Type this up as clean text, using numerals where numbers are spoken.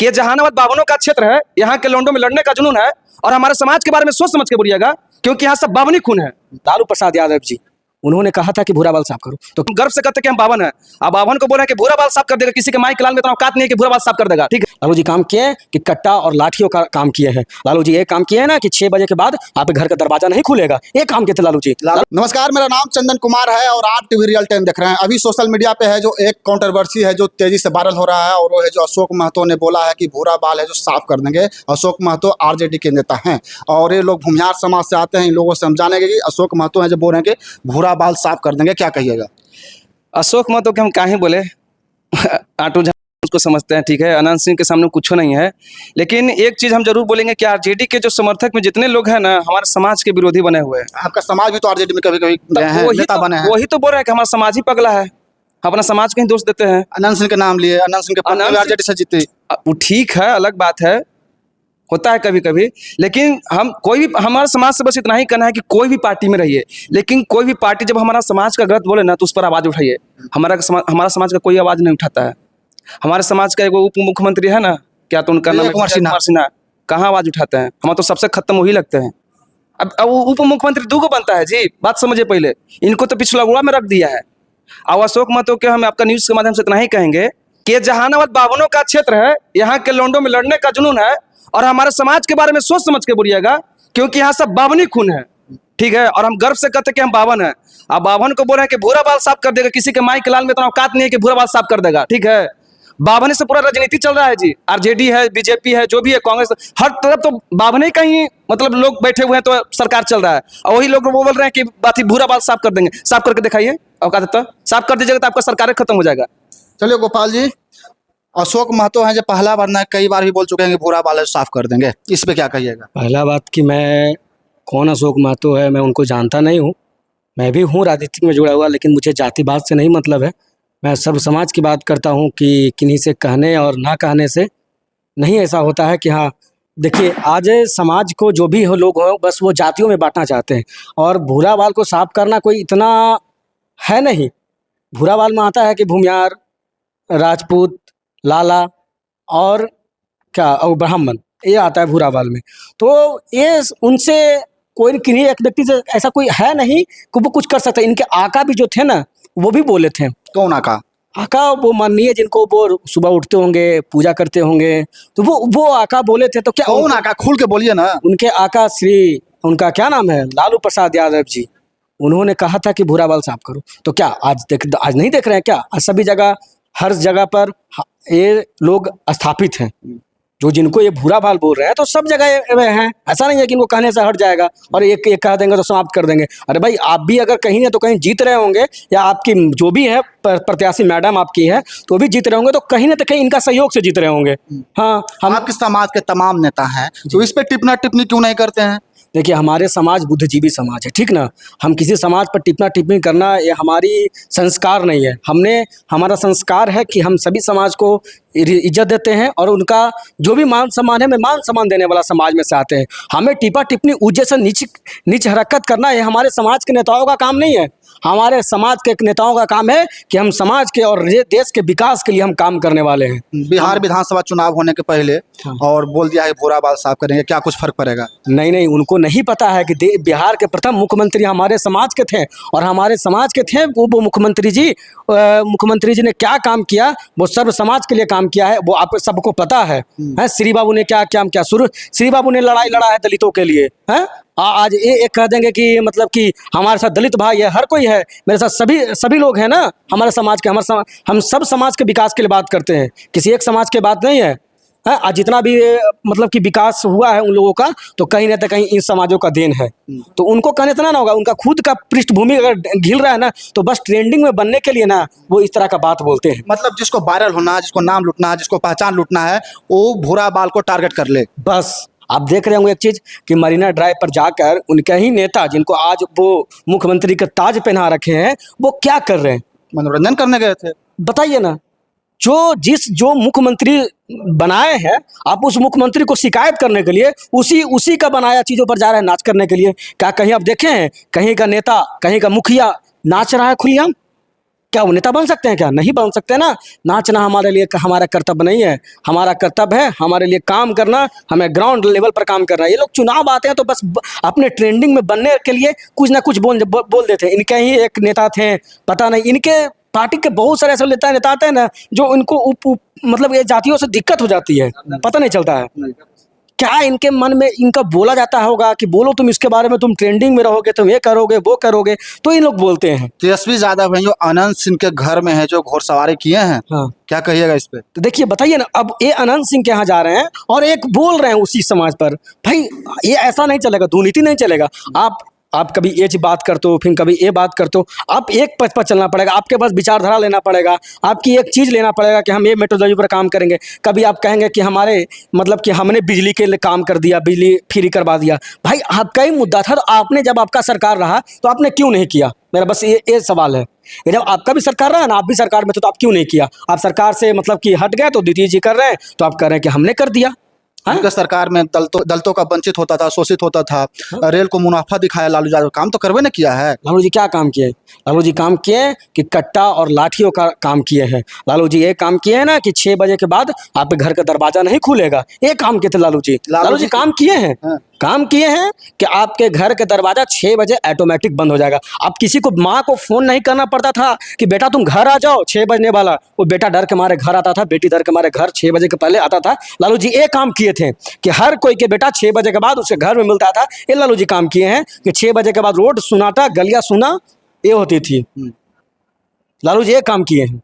कि ये जहानाबाद बावनों का क्षेत्र है, यहाँ के लोंडों में लड़ने का जुनून है और हमारे समाज के बारे में सोच समझ के बोलिएगा, क्योंकि यहाँ सब बावनी खून है। लालू प्रसाद यादव जी उन्होंने कहा था कि भूरा बाल साफ करो, तो गर्व से कहते कि हम बावन है। अब बावन को बोल रहे हैं कि भूरा बाल साफ कर देगा, किसी के माई के लाल में इतना औकात नहीं है कि भूरा बाल साफ कर देगा। ठीक है, लालू जी काम किए हैं कि कट्टा और लाठियों का काम किए हैं। लालू जी ये काम किए हैं ना कि 6 बजे के बाद आपके घर का दरवाजा नहीं खुलेगा, ये काम किए थे लालू जी। नमस्कार, मेरा नाम चंदन कुमार है और आप टीवी रियल टाइम देख रहे हैं। अभी सोशल मीडिया पे है जो एक कंट्रोवर्सी है जो तेजी से वायरल हो रहा है, और वो है जो अशोक महतो ने बोला है कि भूरा बाल है जो साफ कर देंगे। अशोक महतो आरजेडी के नेता हैं और ये लोग भूमिहार समाज से आते हैं। इन लोगों से हम जानेंगे कि अशोक महतो हैं जो बोल रहे हैं कि भूरा बाल साफ कर देंगे, क्या कहिएगा? अशोक महतो के हम काहे बोले, आटो उसको समझते हैं, ठीक है। अनंत सिंह के सामने कुछ नहीं है, लेकिन एक चीज हम जरूर बोलेंगे कि आरजेडी के जो समर्थक में जितने लोग हैं ना, हमारे समाज के विरोधी बने हुए हैं। आपका समाज भी तो आरजेडी में कभी कभी नेता बने हैं। वही तो बोल रहे हैं कि हमारा समाज ही पगला है, अपना समाज के ही दोष देते हैं। अनंत सिंह के नाम लिए, अनंत सिंह के आरजेडी से जीते, वो ठीक है, अलग बात है, होता है कभी कभी। लेकिन हम कोई भी, हमारे समाज से बस इतना ही कहना है कि कोई भी पार्टी में रहिए, लेकिन कोई भी पार्टी जब हमारा समाज का गलत बोले ना तो उस पर आवाज उठाइए। हमारा समाज का कोई आवाज नहीं उठाता है। हमारे समाज का एक उप मुख्यमंत्री है ना, क्या तो उनका नाम है कुमार सिन्हा, कहाँ आवाज उठाते हैं? हम तो सबसे खत्म वही लगते हैं। अब वो उप मुख्यमंत्री 2 को बनता है जी, बात समझिए पहले। इनको तो पिछला हुआ में रख दिया है। और अशोक महतो के हम आपका न्यूज के माध्यम से इतना ही कहेंगे कि जहानाबाद बावनों का क्षेत्र है, यहाँ के लोंडों में लड़ने का जुनून है और हमारे समाज के बारे में सोच समझ के बोलिएगा, क्योंकि यहाँ सब बावनी खून है, ठीक है। और हम गर्व से कहते कि हम बावन है। अब बावन को बोल रहे हैं कि भूरा बाल साफ कर देगा, किसी के माई के लाल में इतना औकात नहीं है कि भूरा बाल साफ कर देगा, ठीक है। बावनी से पूरा राजनीति चल रहा है जी, आरजेडी है, बीजेपी है, जो भी है, कांग्रेस, हर तरफ तो बावनी का ही मतलब लोग बैठे हुए हैं, तो सरकार चल रहा है। और वही लोग वो बोल रहे हैं कि बात ही भूरा बाल साफ कर देंगे। साफ करके दिखाइए, औकात तो साफ कर दीजिएगा तो आपका सरकार खत्म हो जाएगा। चलिए गोपाल जी, अशोक महतो हैं जो पहला बार नहीं कई बार भी बोल चुके हैं कि भूरा बाल साफ कर देंगे, इस पे क्या कहिएगा? पहला बात कि मैं कौन अशोक महतो है मैं उनको जानता नहीं हूँ। मैं भी हूँ राजनीति में जुड़ा हुआ, लेकिन मुझे जातिवाद से नहीं मतलब है। मैं सर्व समाज की बात करता हूँ कि किन्हीं से कहने और ना कहने से नहीं ऐसा होता है कि हाँ देखिए, आज समाज को जो भी हो लोग हों बस वो जातियों में बांटना चाहते हैं, और भूरा बाल को साफ करना कोई इतना है नहीं। भूरा बाल में आता है कि भूमिहार, राजपूत, लाला और क्या और ब्राह्मण, ये आता है भूरा बाल में। तो ये उनसे कोई किन्हीं एक व्यक्ति से ऐसा कोई है नहीं कि वो कुछ कर सकता है। इनके आका भी जो थे ना वो भी बोले थे। कौन आका? आका वो माननीय जिनको वो सुबह उठते होंगे, पूजा करते होंगे, तो वो आका बोले थे। तो क्या कौन आका? खुल के बोलिए ना। उनके आका श्री, उनका क्या नाम है, लालू प्रसाद यादव जी, उन्होंने कहा था कि भूरा बाल साफ करो। तो क्या आज नहीं देख रहे हैं क्या? आज सभी जगह, हर जगह पर ये लोग स्थापित हैं जो जिनको ये भूरा बाल बोल रहे हैं, तो सब जगह हैं। ऐसा नहीं है कि इनको कहने से हट जाएगा और एक कह देंगे तो समाप्त कर देंगे। अरे भाई, आप भी अगर कहीं ना तो कहीं जीत रहे होंगे, या आपकी जो भी है प्रत्याशी मैडम आपकी है तो भी जीत रहे होंगे, तो कहीं ना तो कहीं इनका सहयोग से जीत रहे होंगे। हाँ, हम आपके समाज के तमाम नेता हैं, तो इस पे टिप्पणी क्यों नहीं करते हैं? देखिए, हमारे समाज बुद्धिजीवी समाज है, ठीक ना। हम किसी समाज पर टिप्पणी करना ये हमारी संस्कार नहीं है। हमारा संस्कार है कि हम सभी समाज को इज्जत देते हैं और उनका जो भी मान सम्मान है, मैं मान सम्मान देने वाला समाज में से आते हैं। हमें टिप्पणी ऊंचे से नीच हरकत करना ये हमारे समाज के नेताओं का काम नहीं है। हमारे समाज के नेताओं का काम है कि हम समाज के और देश के विकास के लिए हम काम करने वाले हैं। बिहार विधानसभा चुनाव होने के पहले और बोल दिया है भूरा बाल साफ करेंगे, क्या कुछ फर्क पड़ेगा? नहीं, उनको नहीं पता है कि बिहार के प्रथम मुख्यमंत्री हमारे समाज के थे, और हमारे समाज के थे वो मुख्यमंत्री जी ने क्या काम किया, वो सर्व समाज के लिए काम किया है, वो आप सबको पता है। श्री बाबू ने क्या काम किया, श्री बाबू ने लड़ाई लड़ा है दलितों के लिए। है आज ये कह देंगे कि मतलब कि हमारे साथ दलित भाई है, हर कोई है, मेरे साथ सभी लोग हैं ना हमारे समाज के। हम सब समाज के विकास के लिए बात करते हैं, किसी एक समाज के बात नहीं है। आज जितना भी मतलब कि विकास हुआ है उन लोगों का, तो कहीं ना कहीं इन समाजों का देन है। तो उनको कहने से ना होगा, उनका खुद का पृष्ठभूमि अगर घिल रहा है ना, तो बस ट्रेंडिंग में बनने के लिए ना वो इस तरह का बात बोलते हैं। मतलब जिसको वायरल होना, जिसको नाम लूटना है, जिसको पहचान लूटना है, वो भूरा बाल को टारगेट कर ले बस। आप देख रहे होंगे एक चीज कि मरीना ड्राइव पर जाकर उनके ही नेता, जिनको आज वो मुख्यमंत्री का ताज पहना रखे हैं, वो क्या कर रहे हैं? मनोरंजन करने गए थे। बताइए ना, जो मुख्यमंत्री बनाए हैं, आप उस मुख्यमंत्री को शिकायत करने के लिए उसी का बनाया चीजों पर जा रहे हैं नाच करने के लिए। क्या कहीं आप देखे हैं कहीं का नेता, कहीं का मुखिया नाच रहा है खुलेआम? क्या वो नेता बन सकते हैं? क्या नहीं बन सकते ना। नाचना हमारे लिए हमारा कर्तव्य नहीं है। हमारा कर्तव्य है हमारे लिए काम करना, हमें ग्राउंड लेवल पर काम करना है। ये लोग चुनाव आते हैं तो बस अपने ट्रेंडिंग में बनने के लिए कुछ ना कुछ बोल देते हैं। इनके ही एक नेता थे, पता नहीं, इनके पार्टी के बहुत सारे ऐसे नेता आते हैं ना जो इनको मतलब ये जातियों से दिक्कत हो जाती है, पता नहीं चलता है क्या इनके मन में इनका बोला जाता होगा कि बोलो तुम इसके बारे में, तुम ट्रेंडिंग में रहोगे, तुम ये करोगे वो करोगे, तो ये लोग बोलते हैं। तेजस्वी यादव हैं जो अनंत सिंह के घर में है, जो घुड़सवारी किए हैं, हाँ, क्या कहिएगा इस पे? तो देखिए बताइए ना, अब ये अनंत सिंह के यहाँ जा रहे हैं और एक बोल रहे हैं उसी समाज पर। भाई ये ऐसा नहीं चलेगा, दुर्नीति नहीं चलेगा। आप कभी ये बात करते हो, फिर कभी ये बात करते हो, आप एक पथ पर चलना पड़ेगा, आपके पास विचारधारा लेना पड़ेगा, आपकी एक चीज़ लेना पड़ेगा कि हम ये मेट्रोलॉजी पर काम करेंगे। कभी आप कहेंगे कि हमारे मतलब कि हमने बिजली के लिए काम कर दिया, बिजली फ्री करवा दिया। भाई आपका ही मुद्दा था, तो आपने जब आपका सरकार रहा तो आपने क्यों नहीं किया? मेरा बस ये सवाल है। ये जब आपका भी सरकार रहा ना, आप भी सरकार में थे, तो आप क्यों नहीं किया? आप सरकार से मतलब कि हट गए तो द्वितीय जी कर रहे हैं, तो आप कह रहे हैं कि हमने कर दिया। हाँ? उनके सरकार में दलितों का वंचित होता था, शोषित होता था, रेल को मुनाफा दिखाया लालू यादव, काम तो करवे न किया है। लालू जी क्या काम किए? लालू जी काम किए कि कट्टा और लाठियों का काम किए हैं। लालू जी ये काम किए हैं ना कि 6 बजे के बाद आपके घर का दरवाजा नहीं खुलेगा, ये काम किए थे लालू जी। लालू जी काम किए हैं, काम किए हैं कि आपके घर का दरवाजा 6 बजे ऑटोमेटिक बंद हो जाएगा। अब किसी को माँ को फोन नहीं करना पड़ता था कि बेटा तुम घर आ जाओ 6 बजने वाला, वो बेटा डर के मारे घर आता था, बेटी डर के मारे घर 6 बजे के पहले आता था। लालू जी ये काम किए थे कि हर कोई के बेटा 6 बजे के बाद उसके घर में मिलता था। ये लालू जी काम किए हैं कि 6 बजे के बाद रोड सुनाटा, गलियां सुना ये होती थी। लालू जी ये काम किए हैं।